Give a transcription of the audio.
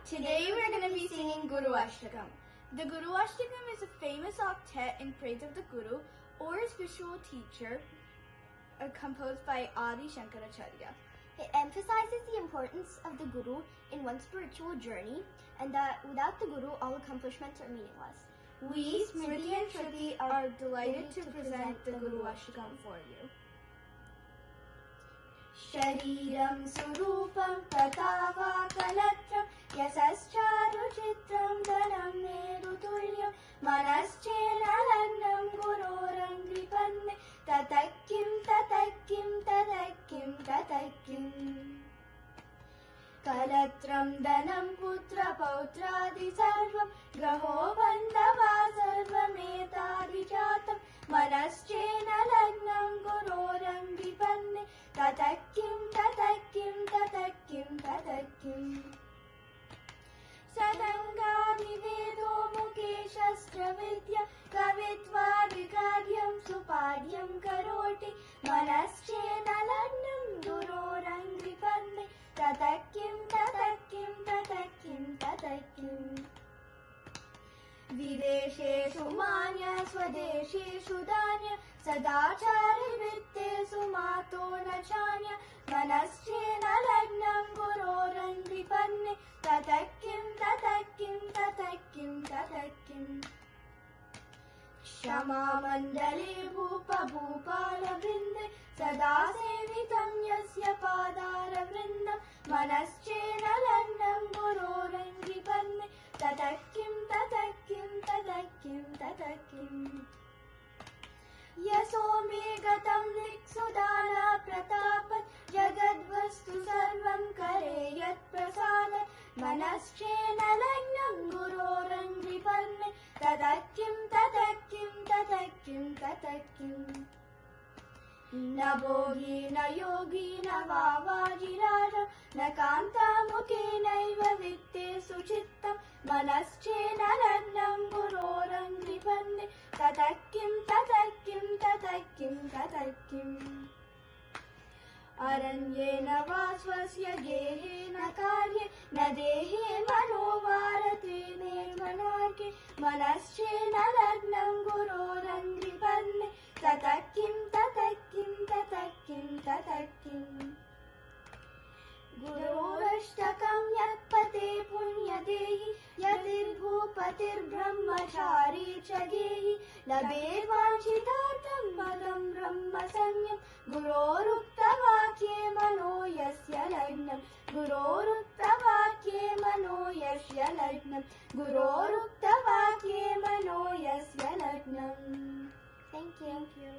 Today we're going to be singing Guru Ashtakam. The Guru Ashtakam is a famous octet in praise of the Guru or his spiritual teacher, composed by Adi Shankaracharya. It emphasizes the importance of the Guru in one's spiritual journey and that without the Guru, all accomplishments are meaningless. We, Smriti and Shruti, are delighted to present the Guru Ashtakam for you. Shariram surupam tatava kalatram yasascharu chitram dhanam nedutulyam manaschena lagnam guroram gripanne tatakim tatakim tatakim tatakim kalatram dhanam putra pautradi sarvam graho bandhava sarvametadi jatam manaschena lagnam guroram gripanne tatakim tatakim tatakim tatakim sadangadi vedo mukeshastra vidya kavitva vigadyam supadyam karoti manaschena lagnam guroram gripanne tatakim tatakim tatakim tatakim विदेशेषु मान्य स्वदेशेषु दान्य सदाचारवृत्तेषु मातो न चान्य मनश्चेन लग्नं गुरोरं कृपन्ने ततकिं ततकिं ततकिं ततकिं क्षमा मण्डले भूपालवृन्दे सदा सेवितं यस्य पादारवृन्दं मनश्चेन लग्नं गुरोरं कृपन्ने ततकिं ततकिं ततकिं ततकिं यशो मे गतं दिक्सुदाना प्रतापत् जगद्वस्तु सर्वं करे यत्प्रसादत् मनश्चेन लग्नं गुरोरं कृपन्ने ततकिं ततकिं ततकिं ततकिं न भोगी न योगी न वाजिराज न कान्तामुखेनैव वित्तेषु चित्तं मनश्चेन लग्नं गुरोरं कृपन्ने ततकिं ततकिं ततकिं ततकिम् अरण्येन वा स्वस्य गेहेन कार्ये न देहे मनोवारते निर्मनार्के मनश्चेन लग्नं गुरोरं कृपन्ने ततकिं ततकिं ततकिं ततकिम् गुरोरष्टकं यत्पते पुण्यदेहि यतिर्भूपतिर्ब्रह्मचारी च गेहि लभेद्वाञ्छितार्थं पदं ब्रह्मसंज्ञं गुरोरुक्तवाक्ये मनो यस्य लग्नं गुरोरुक्तवाक्ये मनो यस्य लग्नं गुरोरुक्तवाक्ये मनो यस्य लग्नं. Thank you.